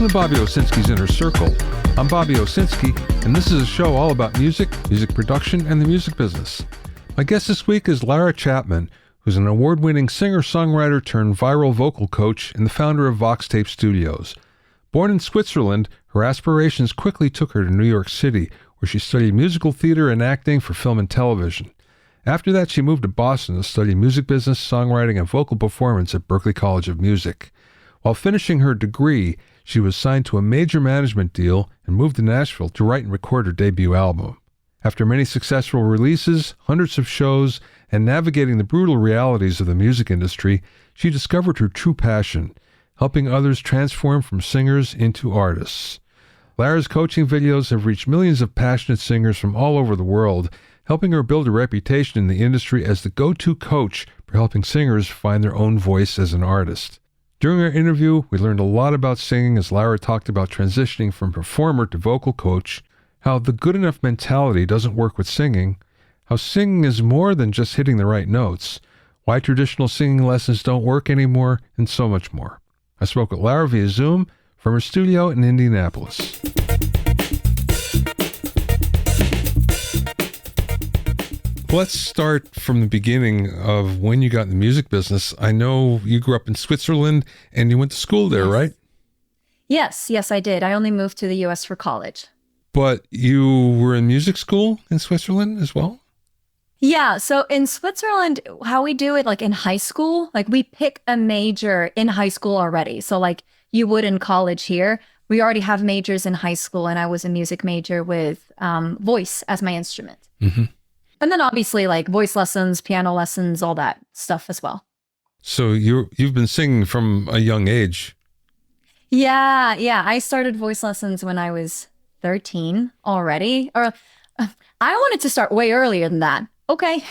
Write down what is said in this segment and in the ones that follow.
Welcome to Bobby Owsinski's Inner Circle. I'm Bobby Owsinski, and this is a show all about music, music production, and the music business. My guest this week is Lara Chapman, who's an award-winning singer-songwriter turned viral vocal coach and the founder of VoxTape Studios. Born in Switzerland, her aspirations quickly took her to New York City, where she studied musical theater and acting for film and television. After that, she moved to Boston to study music business, songwriting, and vocal performance at Berklee College of Music. While finishing her degree, she was signed to a major management deal and moved to Nashville to write and record her debut album. After many successful releases, hundreds of shows, and navigating the brutal realities of the music industry, she discovered her true passion, helping others transform from singers into artists. Lara's coaching videos have reached millions of passionate singers from all over the world, helping her build a reputation in the industry as the go-to coach for helping singers find their own voice as an artist. During our interview, we learned a lot about singing as Lara talked about transitioning from performer to vocal coach, how the good enough mentality doesn't work with singing, how singing is more than just hitting the right notes, why traditional singing lessons don't work anymore, and so much more. I spoke with Lara via Zoom from her studio in Indianapolis. Let's start from the beginning of when you got in the music business. I know you grew up in Switzerland and you went to school there, right? Yes, I did. I only moved to the U.S. for college. But you were in music school in Switzerland as well? Yeah, so in Switzerland, how we do it, like in high school, like we pick a major in high school already. So like you would in college here, we already have majors in high school, and I was a music major with voice as my instrument. Mm-hmm. And then obviously like voice lessons, piano lessons, all that stuff as well. So you've been singing from a young age. Yeah. I started voice lessons when I was 13 already. Or I wanted to start way earlier than that. Okay.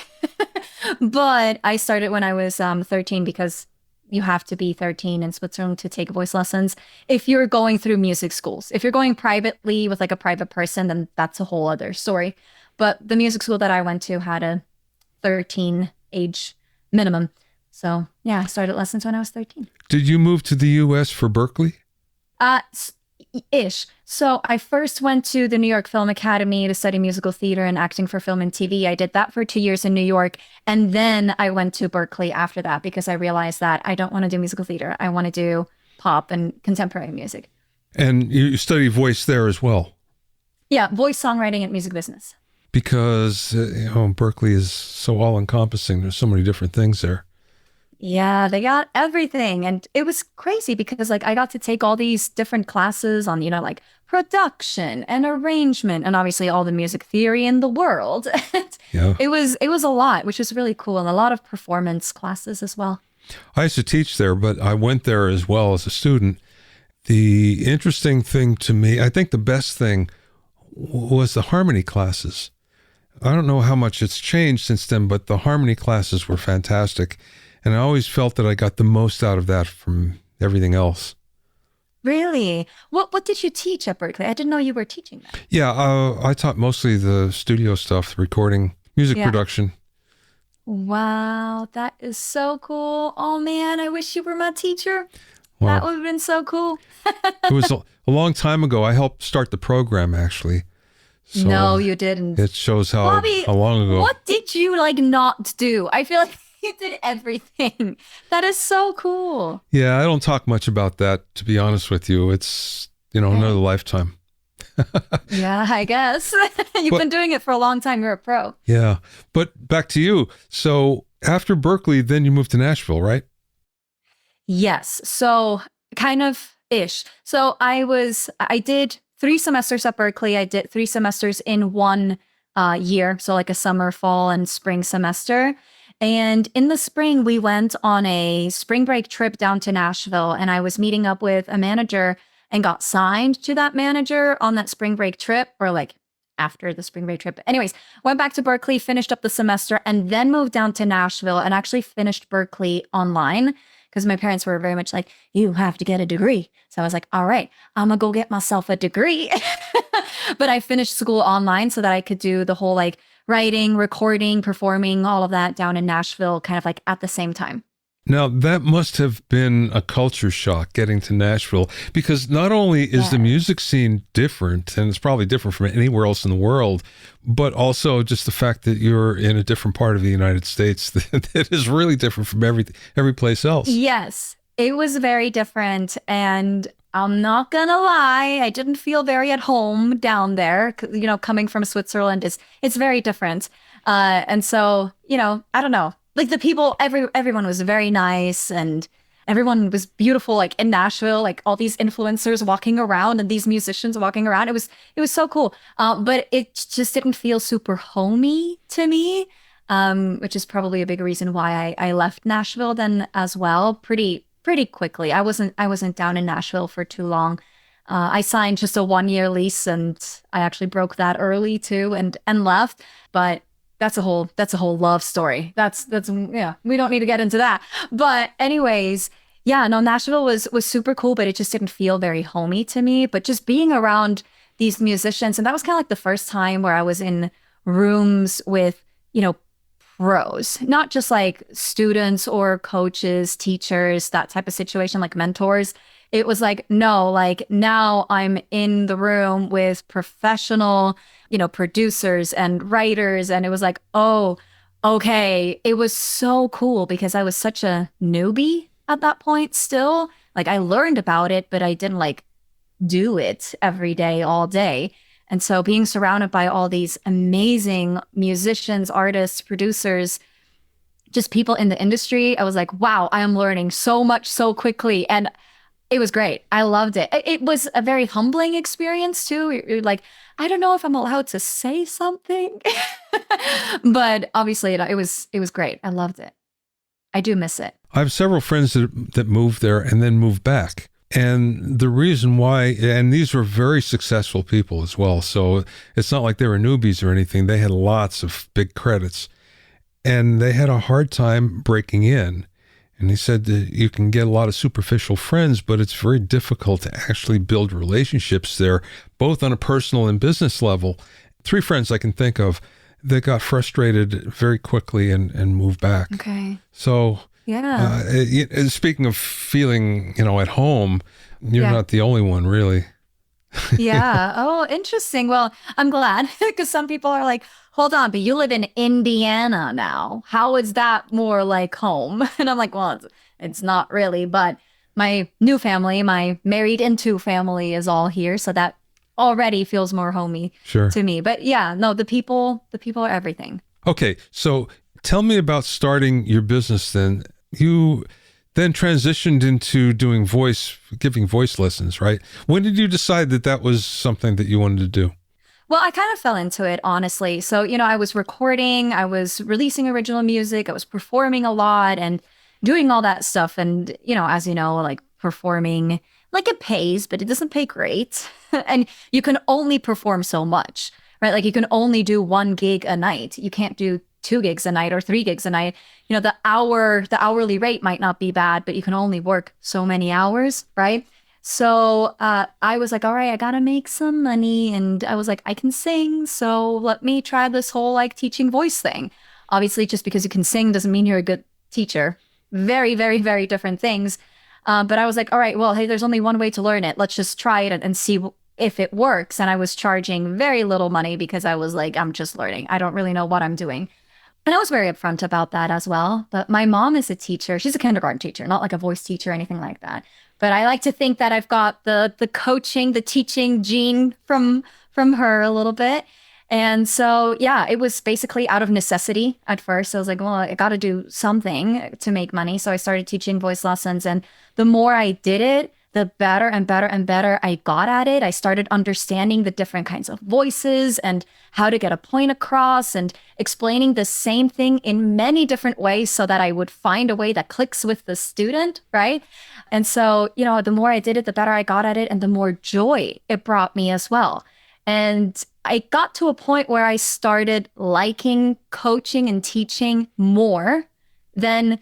But I started when I was 13 because you have to be 13 in Switzerland to take voice lessons if you're going through music schools. If you're going privately with like a private person, then that's a whole other story. But the music school that I went to had a 13 age minimum. So yeah, I started lessons when I was 13. Did you move to the U.S. for Berklee? Ish. So I first went to the New York Film Academy to study musical theater and acting for film and TV. I did that for 2 years in New York. And then I went to Berklee after that because I realized that I don't want to do musical theater. I want to do pop and contemporary music. And you study voice there as well? Yeah, voice, songwriting, and music business. Because, Berklee is so all-encompassing. There's so many different things there. Yeah, they got everything. And it was crazy because like I got to take all these different classes on, like production and arrangement and obviously all the music theory in the world. Yeah. It was a lot, which was really cool. And a lot of performance classes as well. I used to teach there, but I went there as well as a student. The interesting thing to me, I think the best thing was the harmony classes. I don't know how much it's changed since then, but the harmony classes were fantastic. And I always felt that I got the most out of that from everything else. Really? What did you teach at Berklee? I didn't know you were teaching that. Yeah, I taught mostly the studio stuff, the recording, music production. Wow, that is so cool. Oh man, I wish you were my teacher. Wow. That would have been so cool. It was a long time ago. I helped start the program, actually. So no, you didn't. It shows how long ago. What did you not do? I feel like you did everything. That is so cool. Yeah, I don't talk much about that, to be honest with you. It's, another lifetime. Yeah, I guess. You've been doing it for a long time. You're a pro. Yeah. But back to you. So after Berklee, then you moved to Nashville, right? Yes. So kind of ish. So I did 3 semesters at Berklee. I did 3 semesters in 1 year. So like a summer, fall, and spring semester. And in the spring, we went on a spring break trip down to Nashville. And I was meeting up with a manager and got signed to that manager on that spring break trip, or like after the spring break trip. Anyways, went back to Berklee, finished up the semester, and then moved down to Nashville and actually finished Berklee online. Because my parents were very much like, you have to get a degree. So I was like, all right, I'm going to go get myself a degree. But I finished school online so that I could do the whole like writing, recording, performing, all of that down in Nashville, kind of like at the same time. Now, that must have been a culture shock getting to Nashville, because not only is the music scene different, and it's probably different from anywhere else in the world, but also just the fact that you're in a different part of the United States that is really different from every place else. Yes, it was very different. And I'm not gonna lie, I didn't feel very at home down there. Coming from Switzerland it's very different. And so, I don't know. Like the people, everyone was very nice and everyone was beautiful, like in Nashville, like all these influencers walking around and these musicians walking around. It was so cool. But it just didn't feel super homey to me, which is probably a big reason why I left Nashville then as well, pretty quickly. I wasn't down in Nashville for too long. I signed just a 1-year lease and I actually broke that early too and left. But that's a whole love story. That's yeah, we don't need to get into that. But anyways, yeah, no, Nashville was super cool, but it just didn't feel very homey to me. But just being around these musicians, and that was kind of like the first time where I was in rooms with, pros, not just like students or coaches, teachers, that type of situation, like mentors. It was like, no, like now I'm in the room with professional, producers and writers. And it was like, oh, okay. It was so cool because I was such a newbie at that point still. Like I learned about it, but I didn't like do it every day, all day. And so being surrounded by all these amazing musicians, artists, producers, just people in the industry, I was like, wow, I am learning so much so quickly. And it was great. I loved it. It was a very humbling experience too. You're like, I don't know if I'm allowed to say something, but obviously it was great. I loved it. I do miss it. I have several friends that moved there and then moved back. And the reason why, and these were very successful people as well. So it's not like they were newbies or anything. They had lots of big credits and they had a hard time breaking in. And he said that you can get a lot of superficial friends, but it's very difficult to actually build relationships there, both on a personal and business level. 3 friends I can think of that got frustrated very quickly and moved back. Okay. So, yeah. Speaking of feeling, at home, you're not the only one, really. Yeah. Oh, interesting. Well, I'm glad because some people are like, hold on, but you live in Indiana now. How is that more like home? And I'm like, well, it's not really, but my new family, my married into family is all here. So that already feels more homey to me. But yeah, no, the people are everything. Okay. So tell me about starting your business then. You then transitioned into giving voice lessons, right? When did you decide that was something that you wanted to do? Well, I kind of fell into it, honestly. So, I was recording, I was releasing original music, I was performing a lot and doing all that stuff. And, as you know, like performing, like it pays, but it doesn't pay great. And you can only perform so much, right? Like you can only do 1 gig a night. You can't do 2 gigs a night or 3 gigs a night. The hourly rate might not be bad, but you can only work so many hours, right? So I was like, all right, I gotta make some money. And I was like, I can sing. So let me try this whole like teaching voice thing. Obviously, just because you can sing doesn't mean you're a good teacher. Very, very, very different things. But I was like, all right, well, hey, there's only one way to learn it. Let's just try it and see if it works. And I was charging very little money because I was like, I'm just learning. I don't really know what I'm doing. And I was very upfront about that as well. But my mom is a teacher. She's a kindergarten teacher, not like a voice teacher or anything like that. But I like to think that I've got the coaching, the teaching gene from her a little bit. And so, yeah, it was basically out of necessity at first. I was like, well, I got to do something to make money. So I started teaching voice lessons. And the more I did it, the better and better and better I got at it. I started understanding the different kinds of voices and how to get a point across and explaining the same thing in many different ways so that I would find a way that clicks with the student, right? And so, the more I did it, the better I got at it and the more joy it brought me as well. And I got to a point where I started liking coaching and teaching more than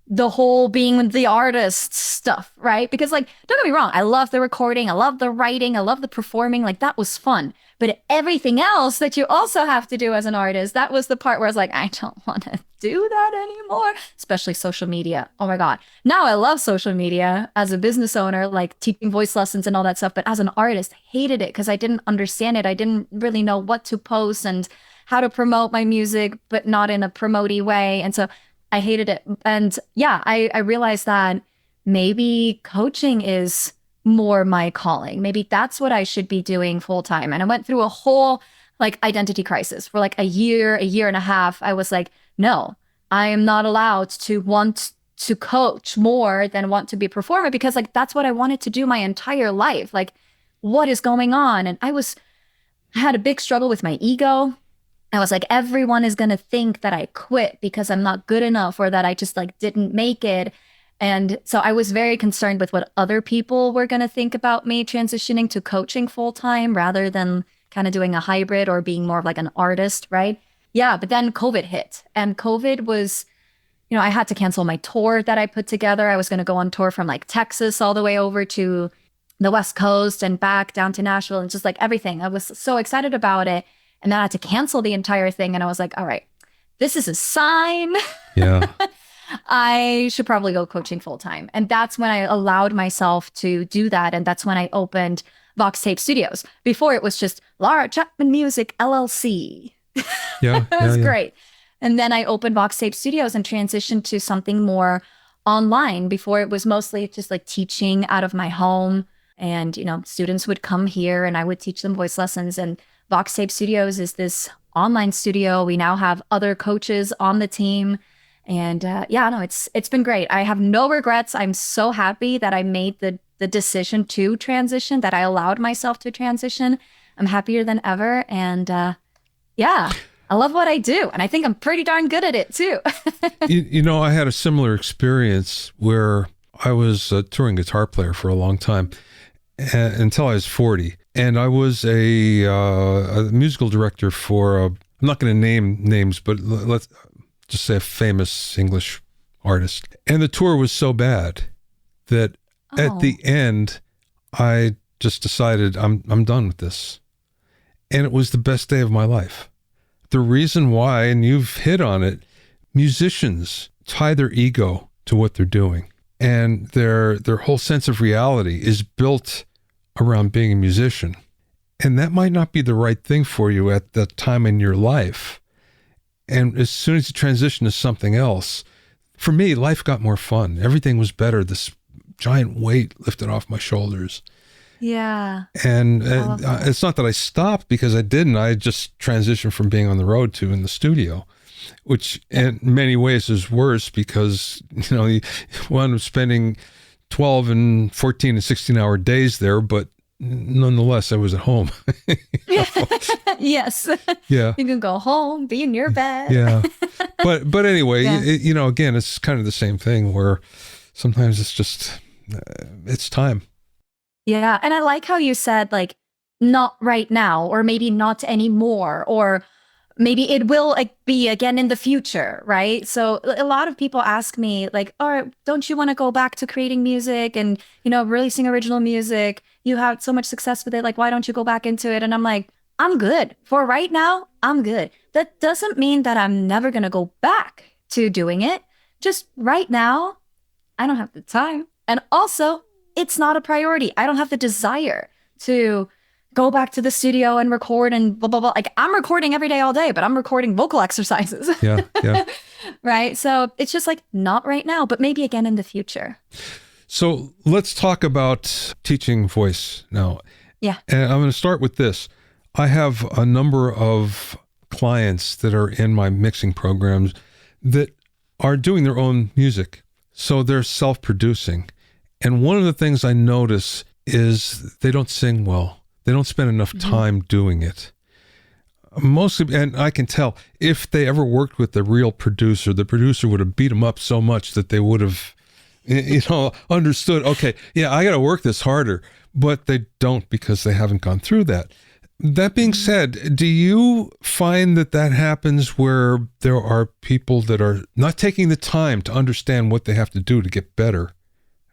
the whole being the artist stuff, right? Because like, don't get me wrong, I love the recording, I love the writing, I love the performing, like that was fun. But everything else that you also have to do as an artist, that was the part where I was like, I don't want to do that anymore, especially social media. Oh my God. Now I love social media as a business owner, like teaching voice lessons and all that stuff. But as an artist, hated it because I didn't understand it. I didn't really know what to post and how to promote my music, but not in a promote-y way. And so I hated it. And yeah, I realized that maybe coaching is more my calling. Maybe that's what I should be doing full time. And I went through a whole like identity crisis for like a year and a half. I was like, no, I am not allowed to want to coach more than want to be a performer because like that's what I wanted to do my entire life. Like, what is going on? And I had a big struggle with my ego. I was like, everyone is going to think that I quit because I'm not good enough or that I just like didn't make it. And so I was very concerned with what other people were going to think about me transitioning to coaching full time rather than kind of doing a hybrid or being more of like an artist, right? Yeah, but then COVID hit and COVID was, I had to cancel my tour that I put together. I was going to go on tour from like Texas all the way over to the West Coast and back down to Nashville and just like everything. I was so excited about it. And then I had to cancel the entire thing. And I was like, all right, this is a sign. Yeah. I should probably go coaching full time. And that's when I allowed myself to do that. And that's when I opened VoxTape Studios. Before it was just Lara Chapman Music LLC. Yeah. It was great. And then I opened VoxTape Studios and transitioned to something more online. Before it was mostly just like teaching out of my home. And, students would come here and I would teach them voice lessons. And VoxTape Studios is this online studio. We now have other coaches on the team. And it's been great. I have no regrets. I'm so happy that I made the decision to transition, that I allowed myself to transition. I'm happier than ever. And I love what I do. And I think I'm pretty darn good at it too. I had a similar experience where I was a touring guitar player for a long time until I was 40. And I was a musical director for, I'm not going to name names, but let's just say a famous English artist. And the tour was so bad that at the end, I just decided I'm done with this. And it was the best day of my life. The reason why, and you've hit on it, musicians tie their ego to what they're doing. And their whole sense of reality is built around being a musician. And that might not be the right thing for you at that time in your life. And as soon as you transition to something else, for me, life got more fun. Everything was better. This giant weight lifted off my shoulders. Yeah. And it's not that I stopped because I didn't. I just transitioned from being on the road to in the studio, which in many ways is worse because, you wound up spending 12 and 14 and 16-hour days there, but nonetheless, I was at home. Yes. Yeah. You can go home, be in your bed. Yeah. But anyway, again, it's kind of the same thing where sometimes it's just, it's time. Yeah. And I like how you said like, not right now, or maybe not anymore, or maybe it will be again in the future, right? So a lot of people ask me like, all right, don't you want to go back to creating music and, releasing original music? You had so much success with it. Like, why don't you go back into it? And I'm like, I'm good. For right now, I'm good. That doesn't mean that I'm never going to go back to doing it. Just right now, I don't have the time. And also, it's not a priority. I don't have the desire to go back to the studio and record and blah, blah, blah. Like, I'm recording every day, all day, but I'm recording vocal exercises. Yeah. Right? So it's just like, not right now, but maybe again in the future. So let's talk about teaching voice now. Yeah. And I'm going to start with this. I have a number of clients that are in my mixing programs that are doing their own music. So they're self-producing. And one of the things I notice is they don't sing well. They don't spend enough time doing it. Mostly, and I can tell, if they ever worked with the real producer, the producer would have beat them up so much that they would have, understood, okay, yeah, I got to work this harder. But they don't because they haven't gone through that. That being said, do you find that that happens where there are people that are not taking the time to understand what they have to do to get better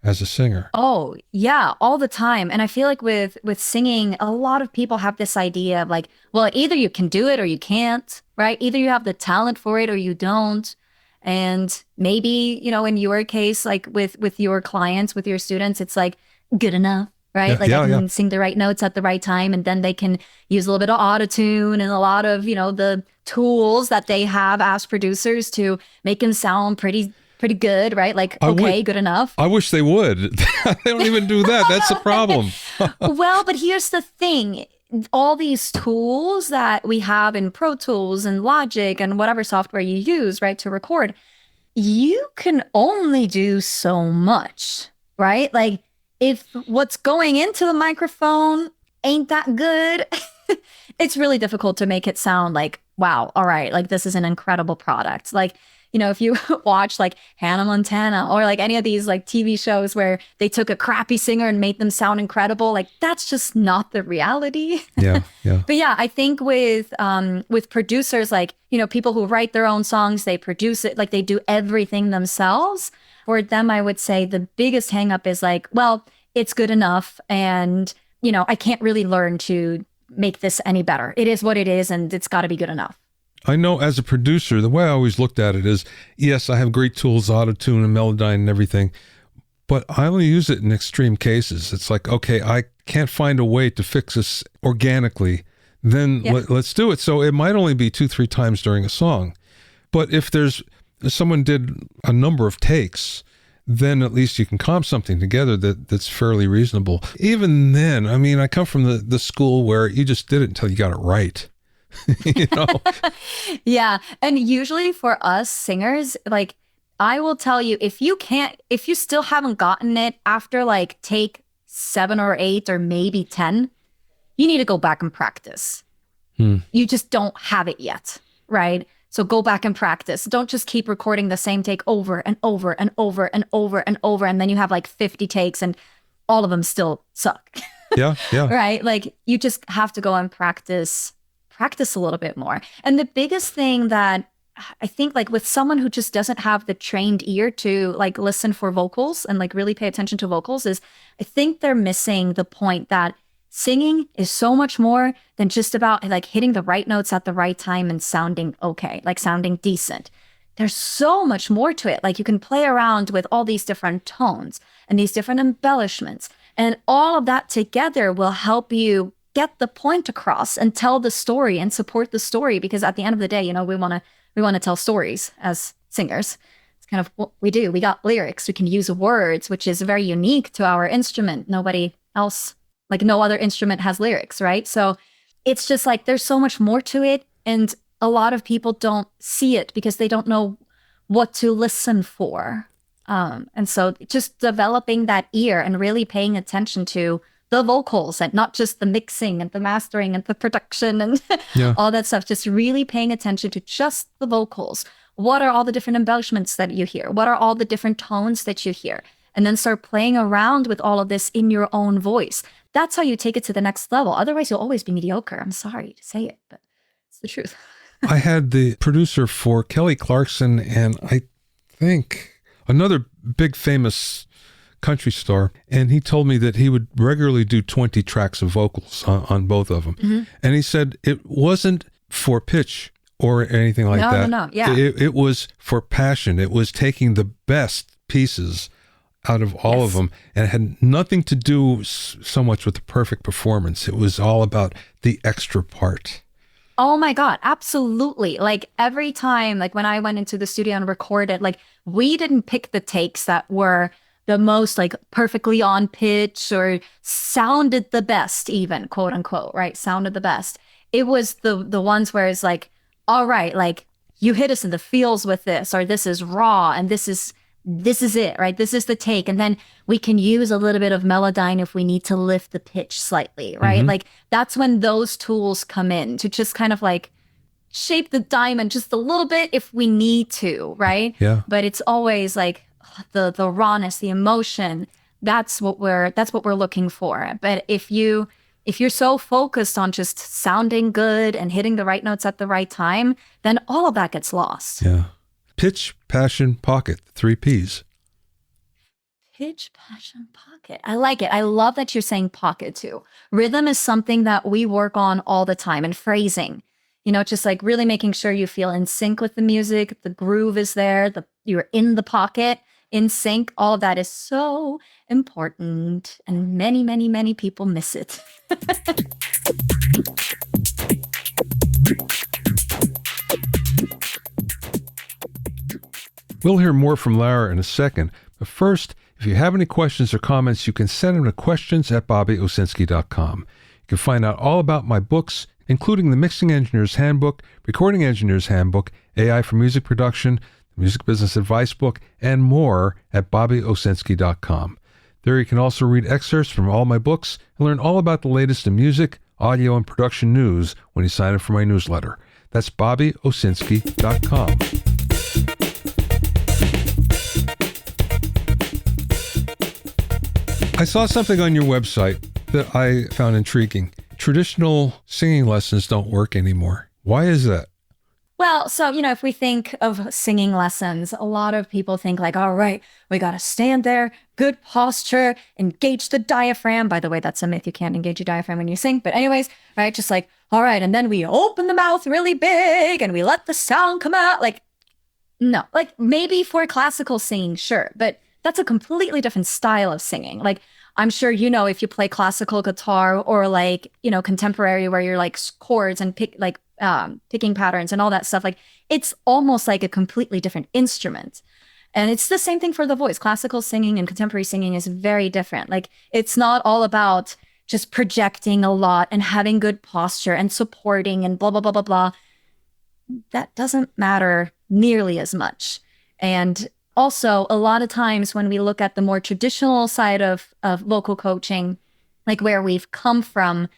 as a singer? Oh, yeah, all the time. And I feel like with singing, a lot of people have this idea of like, well, either you can do it or you can't, right? Either you have the talent for it or you don't. And maybe, in your case, like with your clients, with your students, it's like good enough, right? Yeah, Like I yeah. can sing the right notes at the right time, and then they can use a little bit of autotune and a lot of, the tools that they have as producers to make them sound pretty good, right? Like, okay, good enough. I wish they would. They don't even do that. That's the problem. Well, but here's the thing. All these tools that we have in Pro Tools and Logic and whatever software you use, right, to record, you can only do so much, right? Like if what's going into the microphone ain't that good, it's really difficult to make it sound like, wow, all right, like this is an incredible product. Like, if you watch like Hannah Montana or like any of these like TV shows where they took a crappy singer and made them sound incredible, like that's just not the reality. Yeah, yeah. But yeah, I think with producers, like, people who write their own songs, they produce it, like they do everything themselves. For them, I would say the biggest hang up is like, well, it's good enough. And, I can't really learn to make this any better. It is what it is, and it's got to be good enough. I know as a producer, the way I always looked at it is, yes, I have great tools, Autotune and Melodyne and everything, but I only use it in extreme cases. It's like, okay, I can't find a way to fix this organically, then let's do it. So it might only be 2-3 times during a song. But if someone did a number of takes, then at least you can comp something together that's fairly reasonable. Even then, I mean, I come from the school where you just did it until you got it right. Yeah. And usually for us singers, like I will tell you, if you still haven't gotten it after like take 7 or 8 or maybe 10, you need to go back and practice. You just don't have it yet, right? So go back and practice. Don't just keep recording the same take over and over and over and over and over. And then you have like 50 takes and all of them still suck. Yeah. Right? Like you just have to go and practice a little bit more. And the biggest thing that I think like with someone who just doesn't have the trained ear to like listen for vocals and like really pay attention to vocals is I think they're missing the point that singing is so much more than just about like hitting the right notes at the right time and sounding okay, like sounding decent. There's so much more to it. Like you can play around with all these different tones and these different embellishments, and all of that together will help you get the point across and tell the story and support the story. Because at the end of the day, we want to tell stories as singers. It's kind of what we do. We got lyrics. We can use words, which is very unique to our instrument. Nobody else, like no other instrument has lyrics, right? So it's just like there's so much more to it. And a lot of people don't see it because they don't know what to listen for. And so just developing that ear and really paying attention to the vocals and not just the mixing and the mastering and the production and all that stuff, just really paying attention to just the vocals. What are all the different embellishments that you hear? What are all the different tones that you hear? And then start playing around with all of this in your own voice. That's how you take it to the next level. Otherwise, you'll always be mediocre. I'm sorry to say it, but it's the truth. I had the producer for Kelly Clarkson and I think another big famous country star, and he told me that he would regularly do 20 tracks of vocals on both of them. Mm-hmm. And he said it wasn't for pitch or anything like that. No. Yeah. It was for passion. It was taking the best pieces out of all of them, and it had nothing to do so much with the perfect performance. It was all about the extra part. Oh my God, absolutely. Like every time, like when I went into the studio and recorded, like we didn't pick the takes that were the most like perfectly on pitch or sounded the best, even quote unquote, right? Sounded the best. It was the ones where it's like, all right, like you hit us in the feels with this, or this is raw and this is it, right? This is the take. And then we can use a little bit of Melodyne if we need to lift the pitch slightly, right? Mm-hmm. Like that's when those tools come in to just kind of like shape the diamond just a little bit if we need to, right? Yeah. But it's always like the rawness, the emotion. That's what we're looking for. But if you If you're so focused on just sounding good and hitting the right notes at the right time, then all of that gets lost. Yeah. Pitch, passion, pocket, 3 Ps. Pitch, passion, pocket. I like it. I love that you're saying pocket too. Rhythm is something that we work on all the time, and phrasing. Just like really making sure you feel in sync with the music, the groove is there, you're in the pocket, in sync. All of that is so important, and many, many, many people miss it. We'll hear more from Lara in a second, but first, if you have any questions or comments, you can send them to questions@bobbyowsinski.com. You can find out all about my books, including the Mixing Engineer's Handbook, Recording Engineer's Handbook, AI for Music Production, the Music Business Advice Book, and more at bobbyowsinski.com. There you can also read excerpts from all my books and learn all about the latest in music, audio, and production news when you sign up for my newsletter. That's bobbyowsinski.com. I saw something on your website that I found intriguing. Traditional singing lessons don't work anymore. Why is that? Well, so, if we think of singing lessons, a lot of people think like, all right, we got to stand there, good posture, engage the diaphragm. By the way, that's a myth. You can't engage your diaphragm when you sing. But anyways, right, just like, all right, and then we open the mouth really big and we let the sound come out. Like, no, like maybe for classical singing, sure. But that's a completely different style of singing. Like, I'm sure if you play classical guitar or like, contemporary where you're like chords and picking patterns and all that stuff, like it's almost like a completely different instrument. And it's the same thing for the voice. Classical singing and contemporary singing is very different. Like it's not all about just projecting a lot and having good posture and supporting and blah, blah, blah, blah, blah. That doesn't matter nearly as much. And also, a lot of times when we look at the more traditional side of vocal coaching, like where we've come from,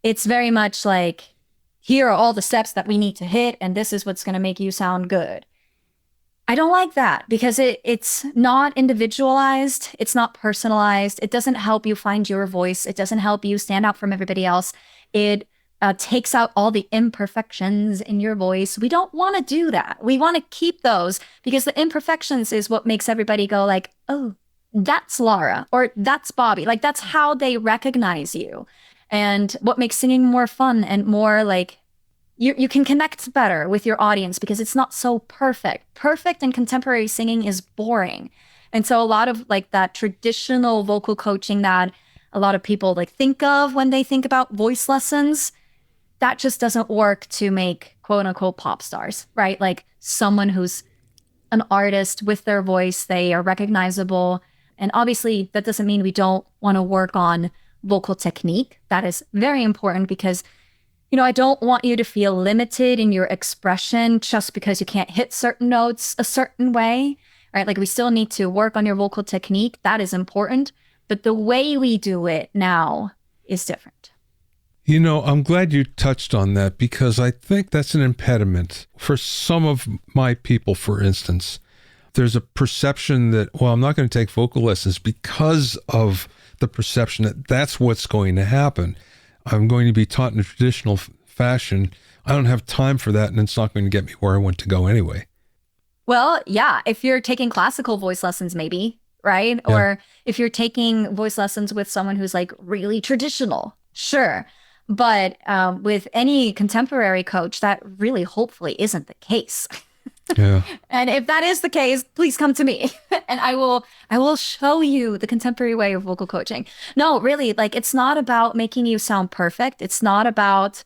it's very much like, here are all the steps that we need to hit, and this is what's going to make you sound good. I don't like that because it's not individualized. It's not personalized. It doesn't help you find your voice. It doesn't help you stand out from everybody else. It takes out all the imperfections in your voice. We don't want to do that. We want to keep those because the imperfections is what makes everybody go like, oh, that's Lara or that's Bobby. Like that's how they recognize you. And what makes singing more fun and more like you can connect better with your audience because it's not so perfect. Perfect in contemporary singing is boring. And so a lot of like that traditional vocal coaching that a lot of people like think of when they think about voice lessons, that just doesn't work to make quote unquote pop stars, right? Like someone who's an artist with their voice, they are recognizable. And obviously that doesn't mean we don't want to work on vocal technique. That is very important because, I don't want you to feel limited in your expression just because you can't hit certain notes a certain way, right? Like we still need to work on your vocal technique. That is important. But the way we do it now is different. I'm glad you touched on that because I think that's an impediment for some of my people, for instance. There's a perception that, I'm not going to take vocal lessons because of the perception that that's what's going to happen. I'm going to be taught in a traditional fashion. I don't have time for that, and it's not going to get me where I want to go anyway. Well, yeah, if you're taking classical voice lessons, maybe, right? Yeah. Or if you're taking voice lessons with someone who's like really traditional, sure. But with any contemporary coach, that really hopefully isn't the case. Yeah. And if that is the case, please come to me and I will show you the contemporary way of vocal coaching. No, really, like it's not about making you sound perfect. It's not about,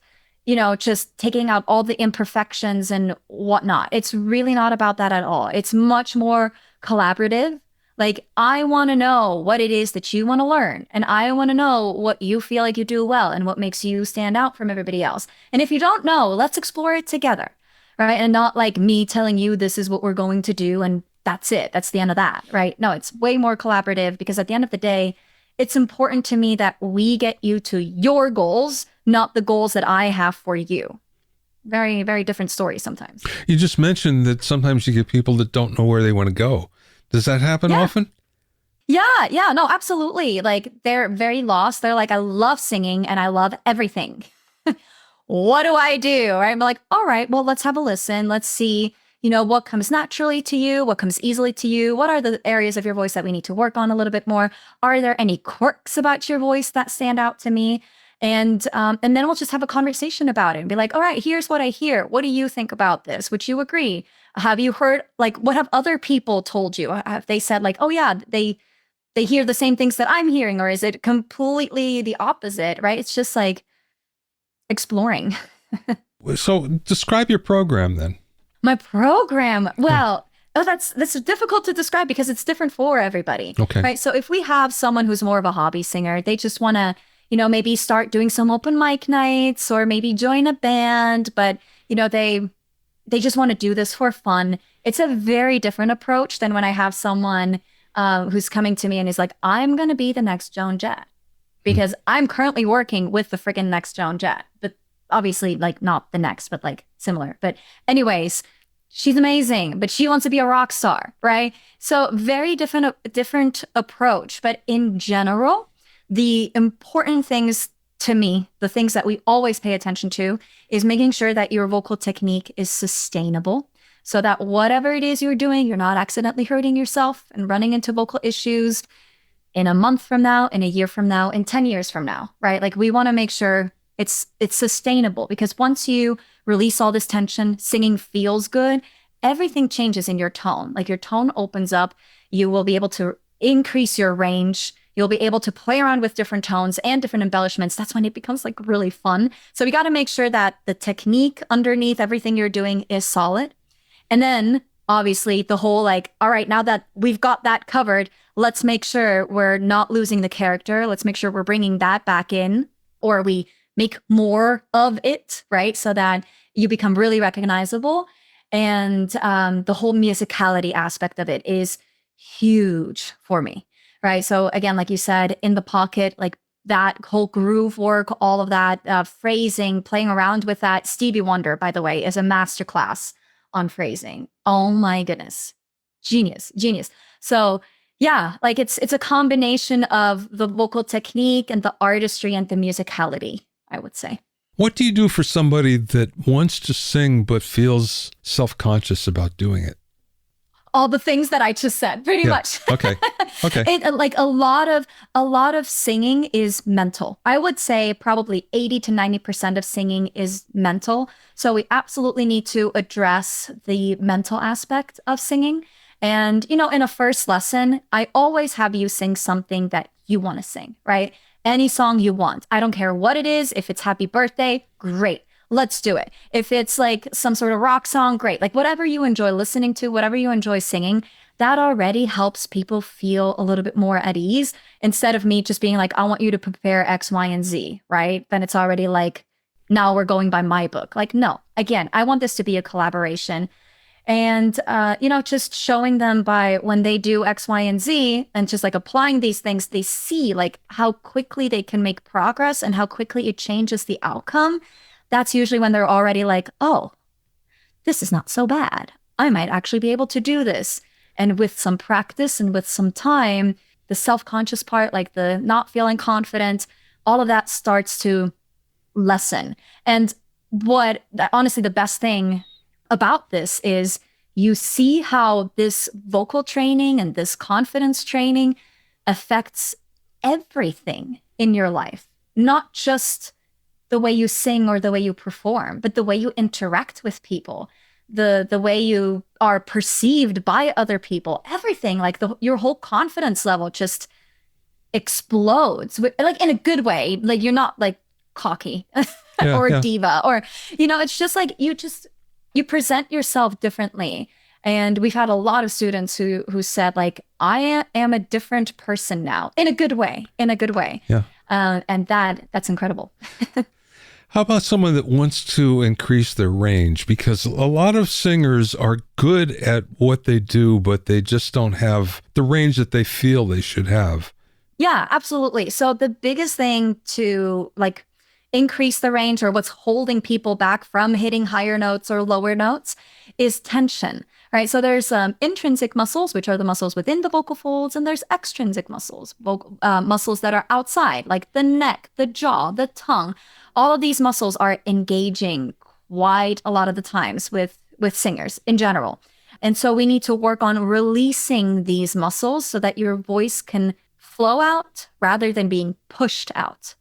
just taking out all the imperfections and whatnot. It's really not about that at all. It's much more collaborative. Like, I want to know what it is that you want to learn. And I want to know what you feel like you do well and what makes you stand out from everybody else. And if you don't know, let's explore it together, right? And not like me telling you this is what we're going to do and that's it. That's the end of that, right? No, it's way more collaborative because at the end of the day, it's important to me that we get you to your goals, not the goals that I have for you. Very, very different story sometimes. You just mentioned that sometimes you get people that don't know where they want to go. Does that happen often? Yeah, no, absolutely. Like they're very lost. They're like, I love singing and I love everything. What do I do? Right? I'm like, all right, well, let's have a listen. Let's see, what comes naturally to you, what comes easily to you. What are the areas of your voice that we need to work on a little bit more? Are there any quirks about your voice that stand out to me? And then we'll just have a conversation about it and be like, all right, here's what I hear. What do you think about this? Would you agree? Have you heard, like, what have other people told you? Have they said like, oh yeah, they hear the same things that I'm hearing, or is it completely the opposite, right? It's just like exploring. So describe your program then. My program, well, that's difficult to describe because it's different for everybody. Okay. Right. So if we have someone who's more of a hobby singer, they just want to, maybe start doing some open mic nights or maybe join a band, but they just want to do this for fun. It's a very different approach than when I have someone who's coming to me and is like, I'm going to be the next Joan Jett because I'm currently working with the friggin' next Joan Jett, but obviously like not the next, but like similar. But anyways, she's amazing, but she wants to be a rock star, right? So very different approach. But in general, the important things to me, the things that we always pay attention to is making sure that your vocal technique is sustainable so that whatever it is you're doing, you're not accidentally hurting yourself and running into vocal issues in a month from now, in a year from now, in 10 years from now, right? Like we want to make sure it's sustainable because once you release all this tension, singing feels good, everything changes in your tone. Like your tone opens up, you will be able to increase your range. You'll be able to play around with different tones and different embellishments. That's when it becomes like really fun. So we got to make sure that the technique underneath everything you're doing is solid. And then obviously the whole like, all right, now that we've got that covered, let's make sure we're not losing the character. Let's make sure we're bringing that back in, or we make more of it, right? So that you become really recognizable. And the whole musicality aspect of it is huge for me, right? So again, like you said, in the pocket, like that whole groove work, all of that phrasing, playing around with that. Stevie Wonder, by the way, is a masterclass on phrasing. Oh my goodness. Genius. So yeah, like it's a combination of the vocal technique and the artistry and the musicality, I would say. What do you do for somebody that wants to sing but feels self-conscious about doing it? All the things that I just said, pretty much. Okay. Like a lot of singing is mental. I would say probably 80 to 90% of singing is mental. So we absolutely need to address the mental aspect of singing. And, in a first lesson, I always have you sing something that you want to sing, right? Any song you want. I don't care what it is. If it's Happy Birthday, great. Let's do it. If it's like some sort of rock song, great. Like whatever you enjoy listening to, whatever you enjoy singing, that already helps people feel a little bit more at ease instead of me just being like, I want you to prepare X, Y, and Z, right? Then it's already like, now we're going by my book. Like, no, again, I want this to be a collaboration. And, just showing them by when they do X, Y, and Z and just like applying these things, they see like how quickly they can make progress and how quickly it changes the outcome. That's usually when they're already like, oh, this is not so bad. I might actually be able to do this. And with some practice and with some time, the self-conscious part, like the not feeling confident, all of that starts to lessen. And honestly, the best thing about this is you see how this vocal training and this confidence training affects everything in your life, not just the way you sing or the way you perform, but the way you interact with people, the way you are perceived by other people, everything, like your whole confidence level just explodes, like in a good way. Like you're not like cocky or diva, or, it's just like you present yourself differently. And we've had a lot of students who said like, I am a different person now in a good way. Yeah. And that's incredible. How about someone that wants to increase their range? Because a lot of singers are good at what they do, but they just don't have the range that they feel they should have. Yeah, absolutely. So the biggest thing to like increase the range, or what's holding people back from hitting higher notes or lower notes, is tension, right? So there's intrinsic muscles, which are the muscles within the vocal folds, and there's extrinsic muscles, muscles that are outside, like the neck, the jaw, the tongue. All of these muscles are engaging quite a lot of the times with singers in general. And so we need to work on releasing these muscles so that your voice can flow out rather than being pushed out,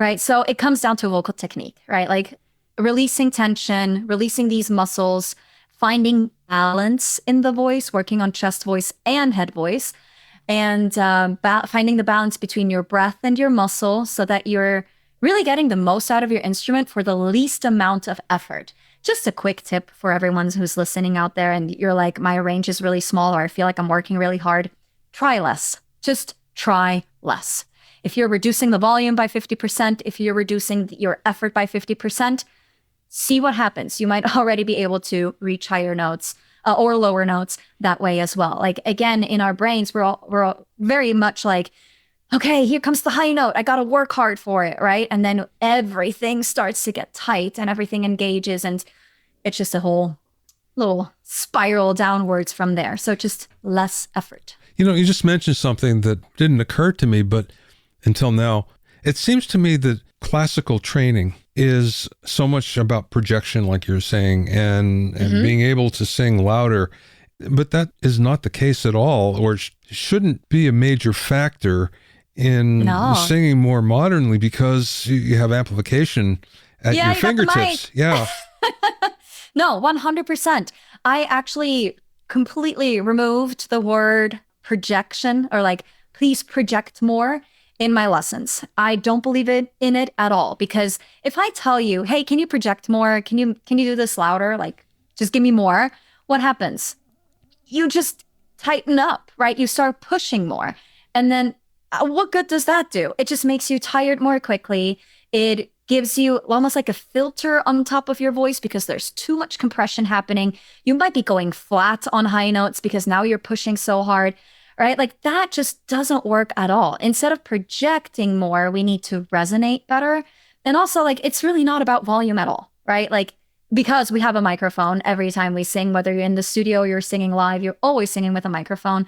right? So it comes down to vocal technique, right? Like releasing tension, releasing these muscles, finding balance in the voice, working on chest voice and head voice, and finding the balance between your breath and your muscle so that you're really getting the most out of your instrument for the least amount of effort. Just a quick tip for everyone who's listening out there and you're like, my range is really small or I feel like I'm working really hard. Try less. Just try less. If you're reducing the volume by 50%, if you're reducing your effort by 50%, see what happens. You might already be able to reach higher notes or lower notes that way as well. Like, again, in our brains, we're all very much like, okay, here comes the high note. I got to work hard for it, right? And then everything starts to get tight and everything engages and it's just a whole little spiral downwards from there. So just less effort. You know, you just mentioned something that didn't occur to me, but until now, it seems to me that classical training is so much about projection, like you're saying, and being able to sing louder. But that is not the case at all, or shouldn't be a major factor in singing more modernly because you have amplification at your fingertips. Yeah. No, 100%. I actually completely removed the word projection or like, please project more in my lessons. I don't believe in it at all, because if I tell you, hey, can you project more? Can you do this louder? Like, just give me more. What happens? You just tighten up, right? You start pushing more. And then what good does that do? It just makes you tired more quickly. It gives you almost like a filter on top of your voice because there's too much compression happening. You might be going flat on high notes because now you're pushing so hard, right? Like that just doesn't work at all. Instead of projecting more, we need to resonate better. And also, like, it's really not about volume at all, right? Like, because we have a microphone every time we sing, whether you're in the studio or you're singing live, you're always singing with a microphone.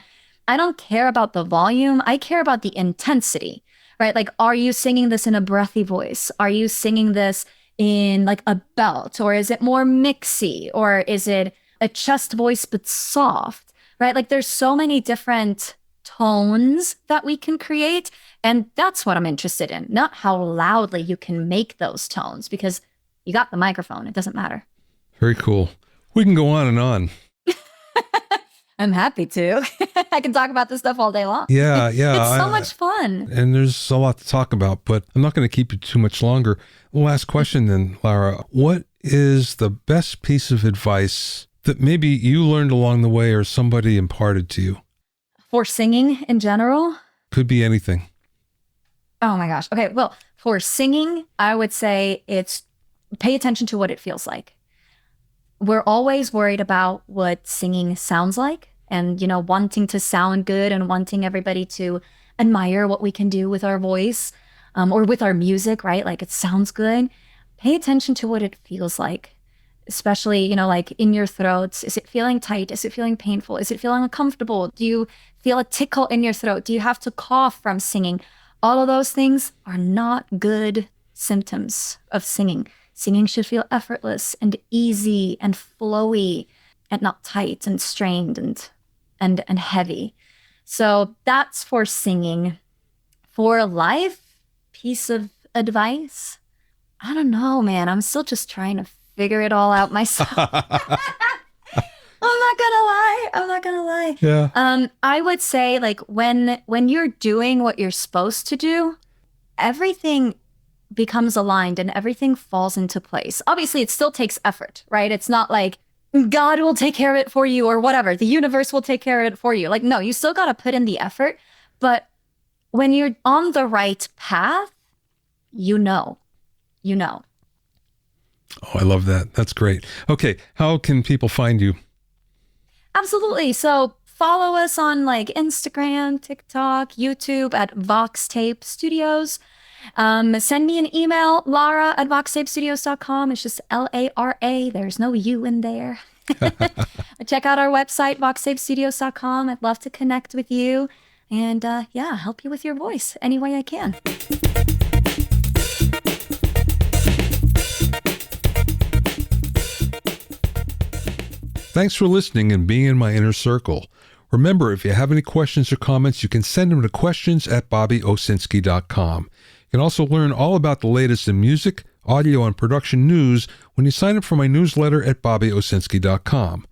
I don't care about the volume. I care about the intensity, right? Like, are you singing this in a breathy voice? Are you singing this in like a belt? Or is it more mixy? Or is it a chest voice but soft, right? Like, there's so many different tones that we can create. And that's what I'm interested in, not how loudly you can make those tones, because you got the microphone. It doesn't matter. Very cool. We can go on and on. I'm happy to. I can talk about this stuff all day long. Yeah. It's so much fun. And there's a lot to talk about, but I'm not going to keep you too much longer. Last question then, Lara. What is the best piece of advice that maybe you learned along the way or somebody imparted to you? For singing in general? Could be anything. Oh my gosh. Okay. Well, for singing, I would say it's pay attention to what it feels like. We're always worried about what singing sounds like and, you know, wanting to sound good and wanting everybody to admire what we can do with our voice or with our music, right? Like, it sounds good. Pay attention to what it feels like, especially, you know, like in your throat. Is it feeling tight? Is it feeling painful? Is it feeling uncomfortable? Do you feel a tickle in your throat? Do you have to cough from singing? All of those things are not good symptoms of singing. Singing should feel effortless and easy and flowy and not tight and strained and heavy. So that's for singing. For life, piece of advice, I don't know, man. I'm still just trying to figure it all out myself. I'm not gonna lie. Yeah. I would say, like, when you're doing what you're supposed to do, everything becomes aligned and everything falls into place. Obviously, it still takes effort, right? It's not like God will take care of it for you or whatever. The universe will take care of it for you. Like, no, you still got to put in the effort. But when you're on the right path, you know. Oh, I love that. That's great. Okay. How can people find you? Absolutely. So follow us on like Instagram, TikTok, YouTube at VoxTape Studios. Send me an email, Lara@VoxTapeStudios.com. It's just Lara. There's no U in there. Check out our website, VoxTapeStudios.com. I'd love to connect with you and help you with your voice any way I can. Thanks for listening and being in my inner circle. Remember, if you have any questions or comments, you can send them to questions@bobbyowsinski.com. You can also learn all about the latest in music, audio, and production news when you sign up for my newsletter at bobbyowsinski.com.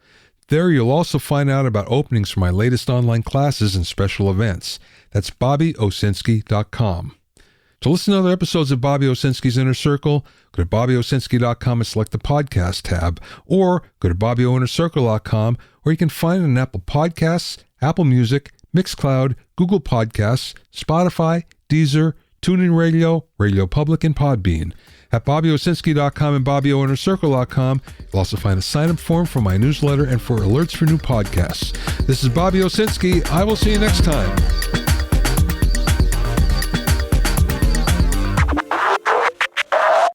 There you'll also find out about openings for my latest online classes and special events. That's bobbyowsinski.com. To listen to other episodes of Bobby Owsinski's Inner Circle, go to bobbyowsinski.com and select the podcast tab, or go to bobbyowinnercircle.com, where you can find it on Apple Podcasts, Apple Music, Mixcloud, Google Podcasts, Spotify, Deezer, TuneIn Radio, Radio Public, and Podbean. At bobbyowsinski.com and bobbyowinnercircle.com, you'll also find a sign-up form for my newsletter and for alerts for new podcasts. This is Bobby Owsinski. I will see you next time.